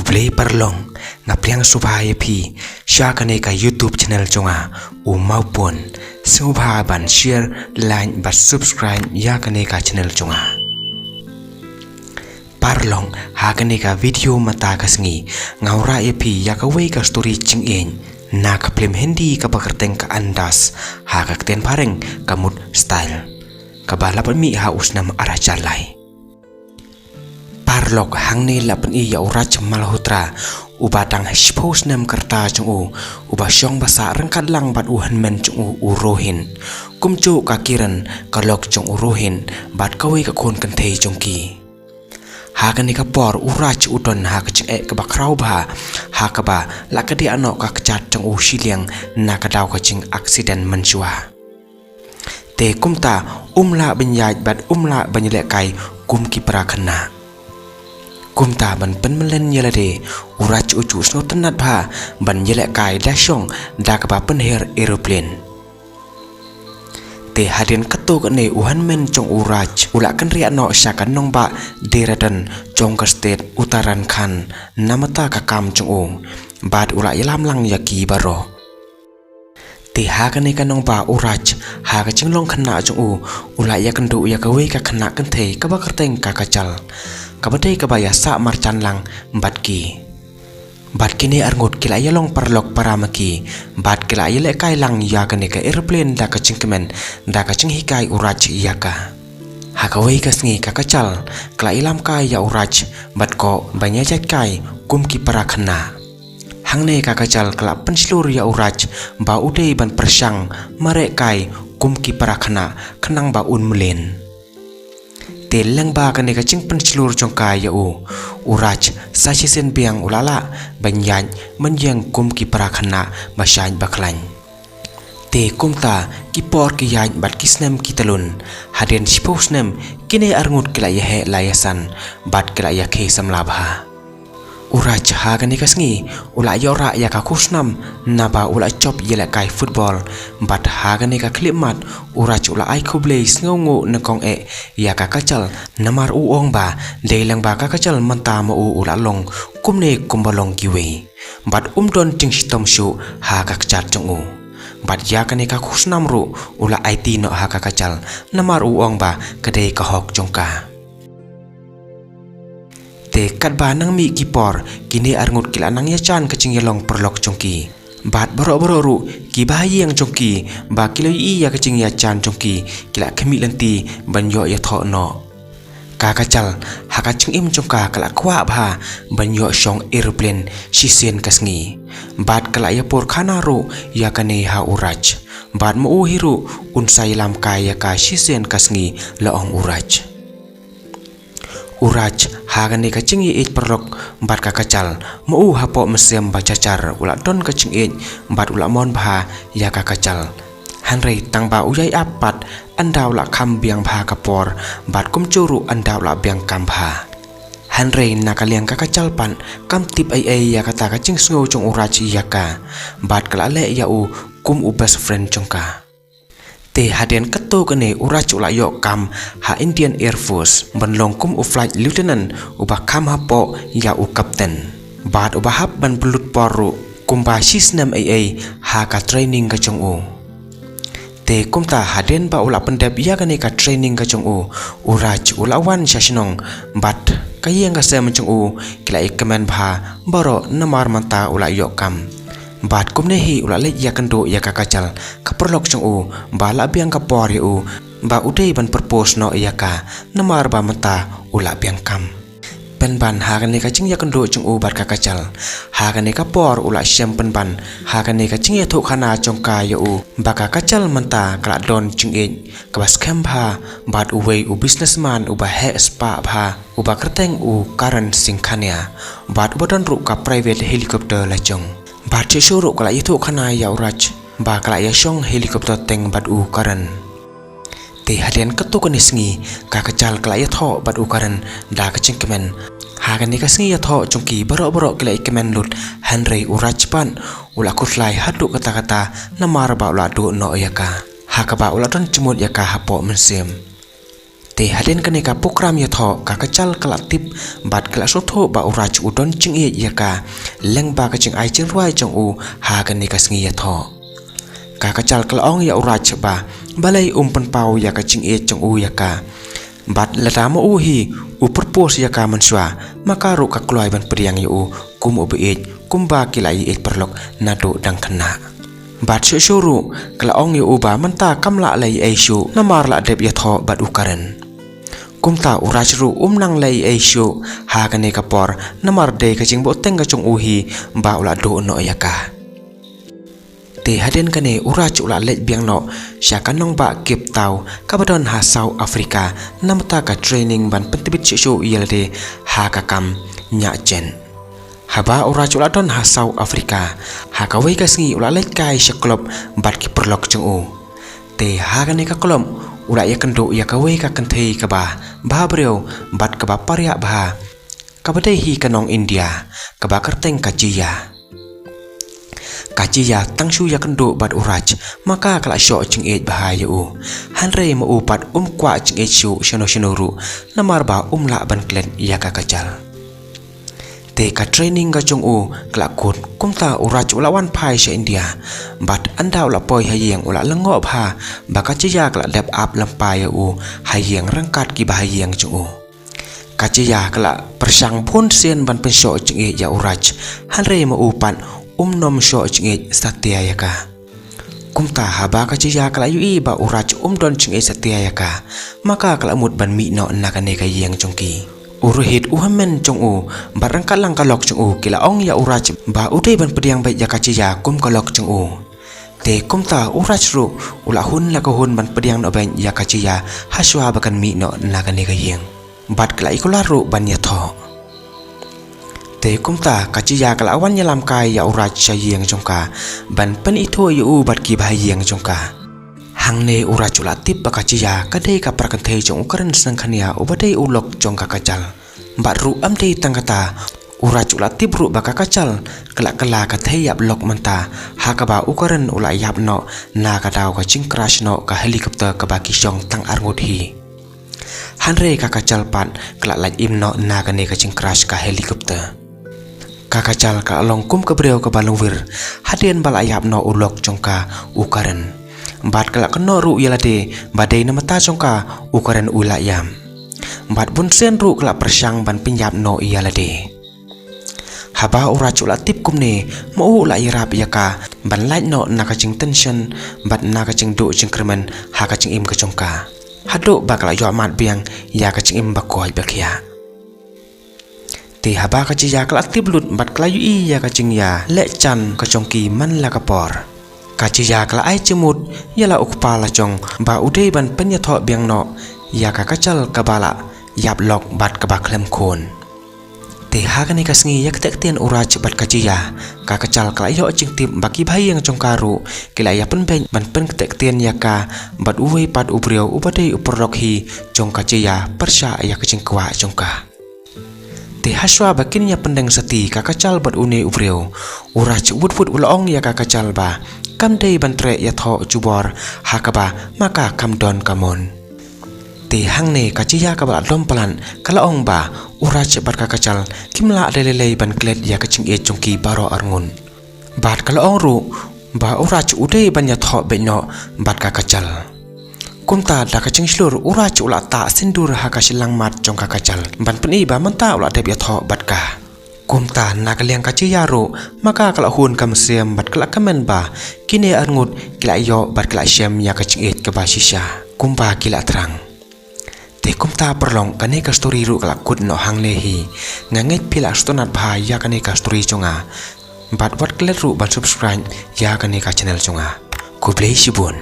play perlong ngapliang supaya pi share kane ka YouTube channel chonga maupun subha ban share like bat subscribe ya kane ka channel chonga parlong ha kane ka video mata kasngi ngaura pi ya ka wei ka story chingeng na ka film hindi ka pakerteng ka andas ha ka ten pareng kamut style ka balapan mi ha usnam arah jalai parlok hang ni lapan i ya uraj malhotra ubadang hipos nem kerta chung uba syong basa rengkat lang bat uhan men chung urohin kumcu kakiran kalok chung urohin bat kawe ka kon kentei chungki ha kan ni kapor uraj udon ha ka ching ka bakrau ba ha ka ba la ka di anok ka chat chung siliang na ka daw ka ching accident menjua te kumta umla benyaj bat umla banyelek kai kum ki prakana kumta ban pen melen yelade uraj ucu sno tenat bha ban yelek kai dasyong da ka pen her aeroplane te hadin katok ne uhan men chong uraj ula kan ria no syakan nong ba deradan chong ka state utaran khan namata ka kam chong bad ula yalam lang yaki baro te ha kan ne kanong ba uraj ha ka chinglong khana chong ula ya kan du ya ka we ka khana kan thei ka ba kerteng ka kachal kabadai kabaya sa marchan lang batki ni arngut kila yalong parlok paramaki bat kila yele kai lang ya ka airplane da ka chingkemen da ka ching hikai uraj yaka hakawai kasngi ka kachal kila ilam kai ya uraj bat ko banya jat kai kumki parakhana hangne ka kachal kila penslur ya uraj ba udei ban persang mare kai kumki parakhana khnang ba un melen telang ba kane ka ching pencelur chongka ya uraj sasisen biang ulala banyan menjang kum ki prakhana masyan baklan te kumta kipor ki yan bat kisnem kitalun haden siposnem kine arngut kila yahe layasan bat kila yakhe samlabha uraj ha kane kasngi ula yora ya ka kusnam naba ula chop yela kai football bat ha kane ka klipmat uraj ula ai khublei sngongo nakong ya ka kachal namar uong ba leilang ba ka kachal manta mo ula long kumne kumbalong kiwe bat don ting sitom shu ha ka kachat chong bat ya kane ka kusnam ru ula ai ti no ha ka kachal namar uong ba kade ka hok chongka te kat ba nang mi kipor kini arngut kila nang yachan kaching yalong perlok chongki bat boro ru ki bahayang chongki ba kilo i ya kaching yachan chongki kila kemi lenti banyo ya tho no ka kachal ha kaching im chongka kala kwa bha banyo shong airplane sisen kasngi bat kala ya por khana ru ya kane ha uraj bat mo hiru unsai lam kaya ka sisen kasngi laong uraj uraj hagan ni kaching i perlok bat ka kachal mo hapo mesem bacacar ula don kaching i bat ula mon bha ya ka kachal hanrei tang ba uyai apat andaw la kham biang bha kapor bat kumcuru andaw la biang kam bha hanrei nakaliang ka kachal pan kam tip ai ya kata kaching sngo chong uraj ya ka bat kala le ya kum best friend chongka te haden kato kene uraj ula yo kam ha Indian Air Force banlong kum flight lieutenant uba kam hapo ya captain bat uba hap ban pelut poru kum ba sisnam ai ha ka training ka chong te kumta haden ba ula pendap ya kene ka training ka chong uraj ula wan shashnong bat kayang ka sem chong kila ikaman bha baro namar manta ula yo kam bat kumnehi ula le ya kando ya ka kachal ka perlok chong ba la biang ka por yu ba udei ban purpose no ya ka namar ba mata ula biang kam pen ban ha kan ka ching ya kando chong bat ka kachal ha kan ka por ula syam pen ban ha kan ka ching ya tho khana chong ka yu ba ka kachal manta kala don ching ka bas kham bha bat uwei businessman uba he spa bha uba kerteng karan singkhania bat bodon ru ka private helicopter la chong bat chesuru kala itu khana ya uraj ba kala ya shong helicopter teng bat karan te hadian ketu kanisngi ka kachal kala ya tho bat karan da ka chingkemen ha kan ni kasngi ya tho chungki baro kala ikemen lut hanrei uraj pan ula kuslai hadu kata namar ba ula du no ya ka ha ka ba ula don chumut ya ka hapo mensem Te haden kane ka program ya tho ka kachal kala tip bat kala so tho ba urach udon ching e ya ka leng ba ka ching ai ching ruai chong u ha kane ka sngi ya tho ka kachal kala ong ya urach ba balai pen pau ya ka ching e chong u ya ka bat la mo u hi u purpose ya ka manswa maka ru ka kloi ban priang yu kum u be kum ba kilai e perlok na do dang khana bat shuru kala ong yu ba manta kamla lai ai shu namar la deb ya tho bat u karen kumta urach ru nang lai ai shu ha kane ka por namar de ka jing bo teng ka chung u hi ba ula do no ya ka te haden kane urach ula let biang no sha kanong ba kip tau ka badon ha South Africa namta ka training ban pentibit shu yelde ha ka kam nya chen haba urach ula don ha South Africa ha ka wei ka sngi ula let kai shaklop bat ki perlok chung u te ha kane ka kolom ula ya kendo ya kawe ka kanthei ka ba breu bat ka ba parya ba ka ba hi kanong India ka ba karteng kajiya tang shu ya kendo bat urach maka kala sho ching e ba ya u hanre ma u pat kwa ching e shu shino ru namar ba la ban klen ya ka kachal te ka training ga chung u kala kun kumta urach ula wan pai sha India bat anda ula poi hayeng ula lengo bha ba ka chiya kala dep up lampai u hayeng rangkat ki ba hayeng chung u ka chiya kala persang pun sen ban pen sho ching e ya urach hanre ma u pan nom sho ching e satya ya ka kumta haba ka chiya kala yu i ba urach don ching e satya ya ka maka kala mut ban mi no na ka ne ka yeng chung ki uruhit uhamen chung u barang kalang kalok chung u kila ong ya urach ba udai ban pediang baik ya kaciya kum kalok chung u te kumta urach ru ula hun la ko hun ban pediang no ben ya kaciya haswa bakan mi no nagane ka yeng bat kala ikola ru ban ya tho te kumta kaciya kala awan ya lam kai ya urach cha yeng chung ka ban pen itho yu bat ki ba yeng chung ka hangne urach ula tip ba kaciya kadai ka prakan thei chung ukaran sangkhania ubadai ulok chung ka kachal baru amdei tangkata urach ula tip ru ba ka kachal kala ka thei yap lok manta ha ka ba ukaran ula yap no na ka daw ka ching crash no ka helicopter ka ba ki shong tang arngut hi hanre ka kachal pan kala laj im no na ka ne ka ching crash ka helicopter ka kachal ka along kum ka breu ka balung wir hadien bala yap no ulok chung ka ukaran bat kala keno ru yalade badai namata chongka ukaren ula yam bat bunsen ru kala persang ban pinyap no yalade haba urach ula tip kumne mo ula irap yaka ban light no nakaching tension bat nakaching do chingkremen hakaching im ka chongka hado bakala yo mat biang ya kaching im bakoi bakia te haba ka ya kala tip lut bat kala yu ya kaching ya le chan ka chongki man la kapor kaciya kala ai cimut yala ukpa la chong ba udai ban penya tho biang no ya ka kachal kabala yap lok bat ka ba klem khon te ha ka ni ka sngi yak tek ten urach bat kaciya ka kachal kala yo ching tip baki bhai yang chong karu kila ya pen ben ban pen tek ten ya ka bat uwei pat ubriau ubadai uprok hi chong kaciya persha ya ka ching kwa chong ka te haswa bakin ya pendeng sati ka kachal bat une ubriau urach wut ulong ya ka kachal ba kam dei bantre ya tho chubor hakaba maka kam don kamon te hangne kaciya ka ba dom palan kala ong ba urach bat ka kachal kimla lelelei ban klet ya kaching e chungki baro arngun bat kala ong ru ba urach udei ban ya tho be no bat ka kachal kumta da kaching slur urach ula ta sindur hakasilang mat chong ka kachal ban peni ba manta ula deb ya tho bat ka kumta nakaliang kaciya ru maka kala hun kam siam bat kala kamen ba kine arngut kila yo bat kala siam ya kaching et ka ba shisha kumba kila terang te kumta perlong kane ka story ru kala kut no hangle hi nganget pila stonat ba ya kane ka story chunga bat wat klet ru ban subscribe ya kane ka channel chunga ku bless you bun